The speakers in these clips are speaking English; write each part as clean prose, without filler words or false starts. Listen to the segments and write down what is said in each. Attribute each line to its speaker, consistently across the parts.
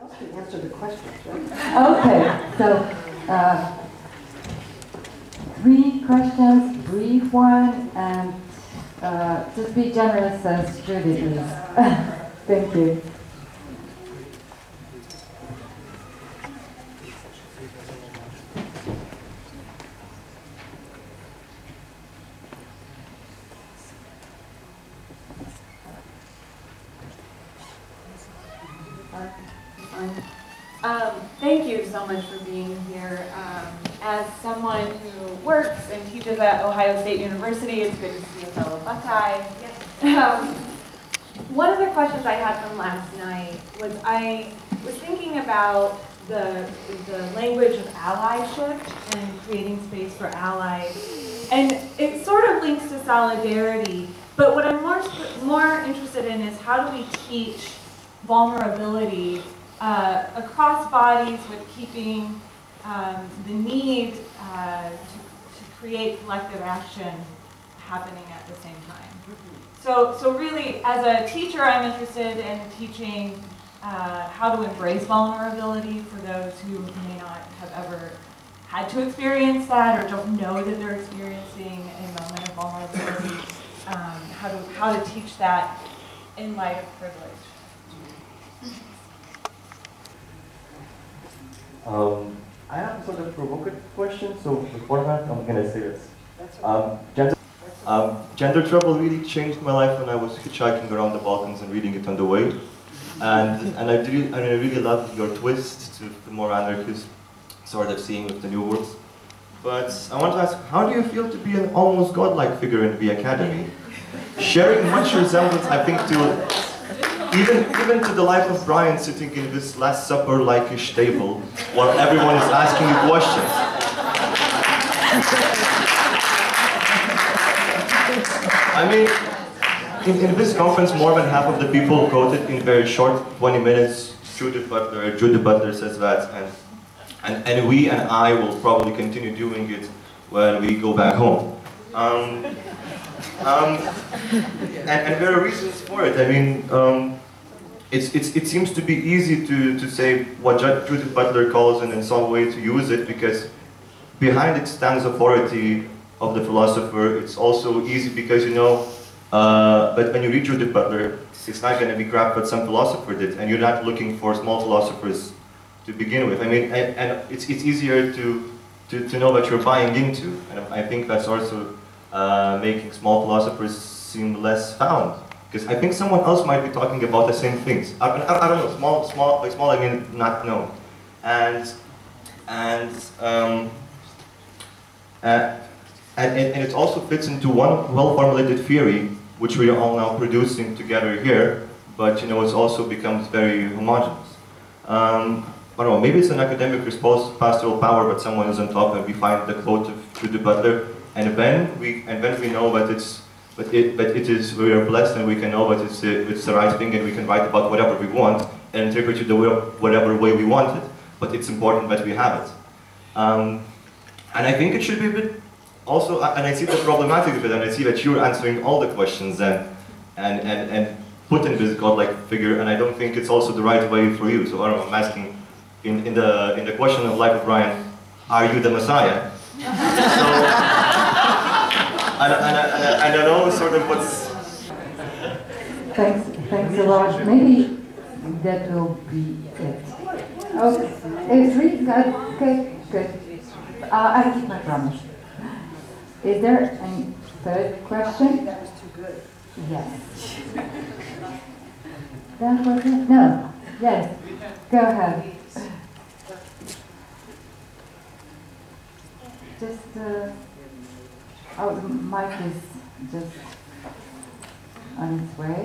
Speaker 1: else can answer the questions, right?
Speaker 2: Okay, so 3 questions, brief one, and just be generous as Judy is. Thank you.
Speaker 3: Thank you so much for being here. As someone who works and teaches at Ohio State University, it's good to see a fellow Buckeye. One of the questions I had from last night was I was thinking about the language of allyship and creating space for allies. And it sort of links to solidarity, but what I'm more interested in is how do we teach vulnerability across bodies with keeping the need to create collective action happening at the same time. So really, as a teacher, I'm interested in teaching how to embrace vulnerability for those who may not have ever had to experience that or don't know that they're experiencing a moment of vulnerability. How to teach that in light of privilege.
Speaker 4: I have a sort of provocative question, so beforehand I'm going to say this. Gender Trouble really changed my life when I was hitchhiking around the Balkans and reading it on the way. And I really loved your twist to the more anarchist sort of seeing with the new words. But I want to ask, how do you feel to be an almost godlike figure in the academy? Sharing much resemblance, I think, to even to the life of Brian sitting in this Last Supper-like-ish table while everyone is asking you questions. I mean, in this conference, more than half of the people quoted in very short 20 minutes Judith Butler says that, and we and I will probably continue doing it when we go back home. And there are reasons for it. I mean, it seems to be easy to say what Judith Butler calls and in some way to use it because behind it stands authority of the philosopher. It's also easy because you know, but when you read Judith Butler, it's not going to be crap what some philosopher did, and you're not looking for small philosophers to begin with. I mean, and it's easier to know what you're buying into, and I think that's also making small philosophers seem less found. Because I think someone else might be talking about the same things. I don't know, small, by small I mean not known. And it also fits into one well-formulated theory, which we are all now producing together here, but you know, it also becomes very homogeneous. I don't know, maybe it's an academic response to pastoral power, but someone is on top and we find the quote of Judith Butler, and then we know that we are blessed and we can know that it's the right thing and we can write about whatever we want and interpret it whatever way we want it, but it's important that we have it. And I think it should be a bit also, and I see the problematic of it, and I see that you're answering all the questions and putting this godlike figure, and I don't think it's also the right way for you. So I don't know, I'm asking, in the question of life of Brian, are you the Messiah? I don't know sort of what's...
Speaker 2: Thanks a lot. Maybe that will be it. Okay, it's really good. Okay, good. I keep my promise. Is there any third question?
Speaker 1: That was too good.
Speaker 2: Yes. That was it? No. Yes. Go ahead. Just, oh, the mic is just on its way.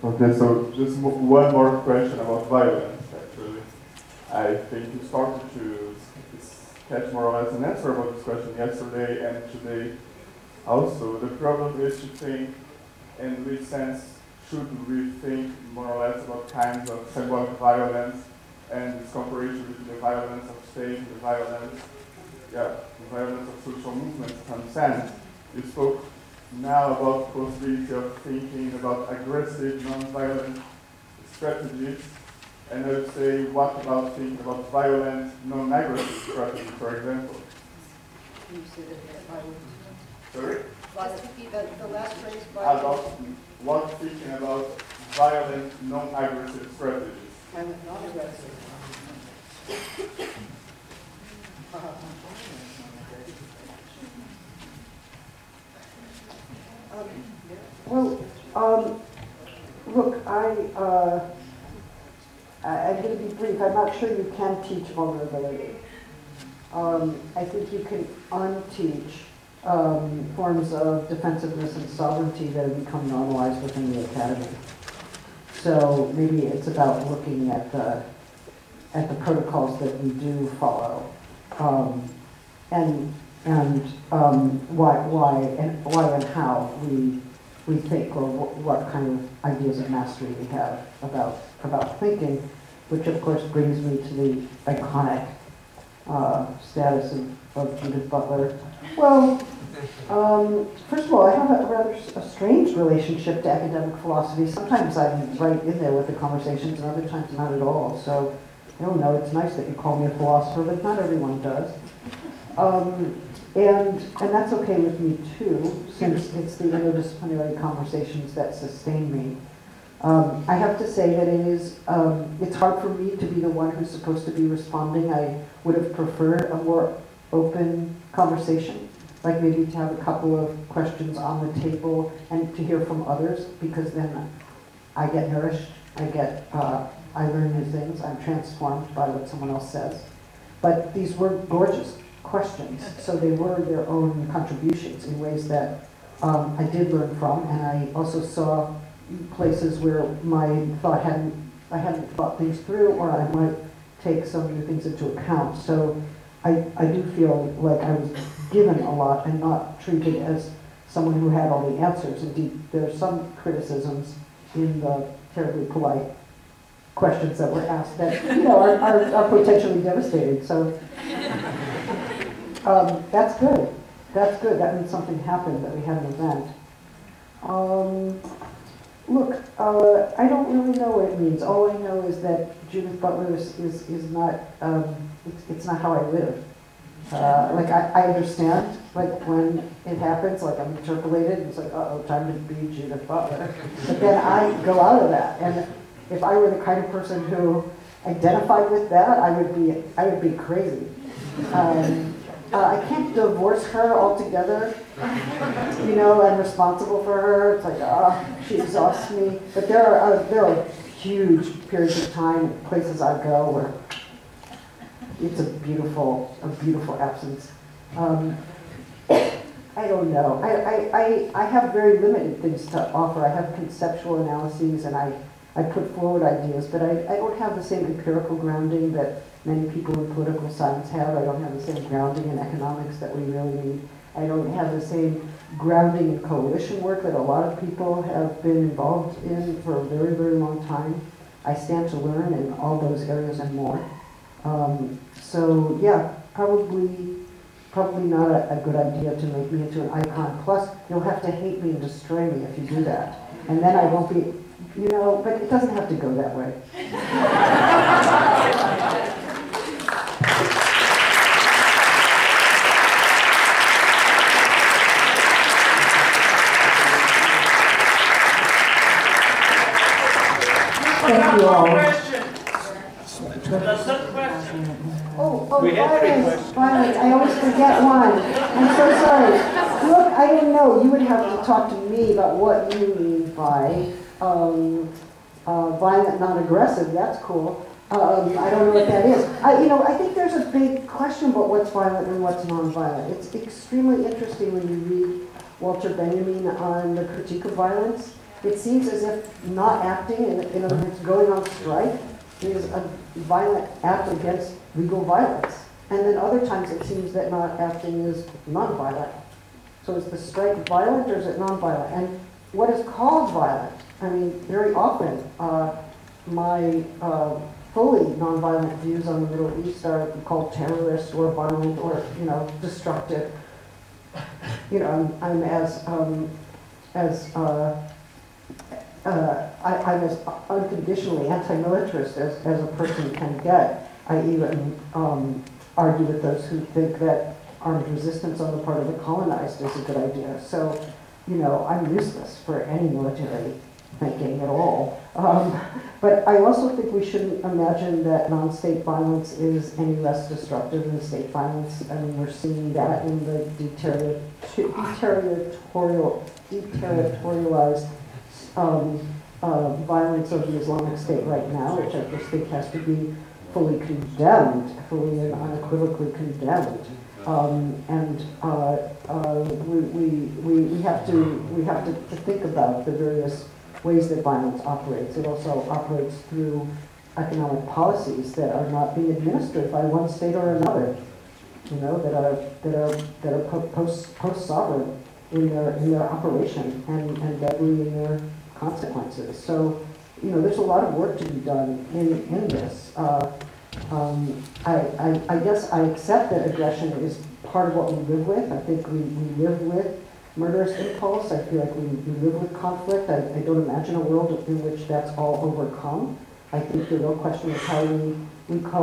Speaker 5: Okay, so just one more question about violence, actually. I think you started to catch more or less an answer about this question yesterday and today also. The problem is to think, in which sense should we think more or less about kinds of symbolic violence and its comparison between the violence of state and the violence of social movements in some sense. You spoke now about the possibility of thinking about aggressive, non-violent strategies. And I would say, what about thinking about violent, non-aggressive strategies, for example?
Speaker 1: Can you say that again?
Speaker 5: Sorry?
Speaker 1: Just repeat the last phrase.
Speaker 5: About what thinking about violent, non-aggressive strategies.
Speaker 1: Violent, non-aggressive.
Speaker 6: Look, I'm going to be brief. I'm not sure you can teach vulnerability. I think you can unteach forms of defensiveness and sovereignty that have become normalized within the academy. So maybe it's about looking at the protocols that we do follow, and why and how we think, or what kind of ideas of mastery we have about thinking, which of course brings me to the iconic status of Judith Butler. Well, first of all, I have a rather strange relationship to academic philosophy. Sometimes I'm right in there with the conversations, and other times not at all. So I don't know. It's nice that you call me a philosopher, but not everyone does. And that's okay with me too, since it's the interdisciplinary conversations that sustain me. I have to say that it's hard for me to be the one who's supposed to be responding. I would have preferred a more open conversation, like maybe to have a couple of questions on the table and to hear from others, because then I get nourished, I learn new things, I'm transformed by what someone else says. But these were gorgeous questions, so they were their own contributions in ways that I did learn from, and I also saw places where I hadn't thought things through, or I might take some new things into account. So I do feel like I was given a lot and not treated as someone who had all the answers. Indeed, there are some criticisms in the terribly polite questions that were asked that are potentially devastating. So that's good. That's good. That means something happened, that we had an event. Look, I don't really know what it means. All I know is that Judith Butler is not, it's not how I live. Like, I understand, like, when it happens, like, I'm interpolated, and it's like, uh-oh, time to be Judith Butler. But then I go out of that, and if I were the kind of person who identified with that, I would be crazy. I can't divorce her altogether. I'm responsible for her. It's like, she exhausts me. But there are huge periods of time and places I go where it's a beautiful absence. I don't know. I have very limited things to offer. I have conceptual analyses, and I put forward ideas, but I don't have the same empirical grounding that many people in political science have. I don't have the same grounding in economics that we really need. I don't have the same grounding in coalition work that a lot of people have been involved in for a very, very long time. I stand to learn in all those areas and more. So yeah, probably not a good idea to make me into an icon. Plus, you'll have to hate me and destroy me if you do that. And then I won't be, but it doesn't have to go that way. Thank you all. Oh, violence. I always forget one. I'm so sorry. Look, I don't know. You would have to talk to me about what you mean by violent, non-aggressive. That's cool. I don't know what that is. I think there's a big question about what's violent and what's non-violent. It's extremely interesting when you read Walter Benjamin on the critique of violence. It seems as if not acting, in other words, going on strike, is a violent act against legal violence. And then other times it seems that not acting is non-violent. So is the strike violent or is it non-violent? And what is called violent? I mean, very often my fully non-violent views on the Middle East are called terrorist or violent or, destructive. you know, I'm as I'm as unconditionally anti-militarist as a person can get. I even argue with those who think that armed resistance on the part of the colonized is a good idea. So, you know, I'm useless for any military thinking at all. But I also think we shouldn't imagine that non-state violence is any less destructive than state violence. I mean, we're seeing that in the deterritorialized violence of the Islamic State right now, which I just think has to be fully condemned, fully and unequivocally condemned. We have to think about the various ways that violence operates. It also operates through economic policies that are not being administered by one state or another, you know, that are post-sovereign in their operation and deadly in their consequences. So, you know, there's a lot of work to be done in this. I guess I accept that aggression is part of what we live with. I think we live with murderous impulse. I feel like we live with conflict. I don't imagine a world in which that's all overcome. I think the real question is how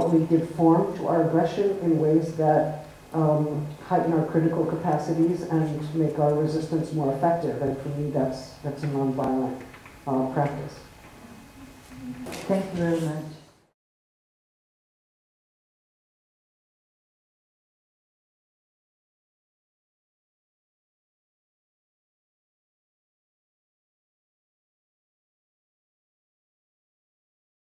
Speaker 6: we give form to our aggression in ways that heighten our critical capacities and make our resistance more effective. And for me, that's a nonviolent practice.
Speaker 2: Thank you very much.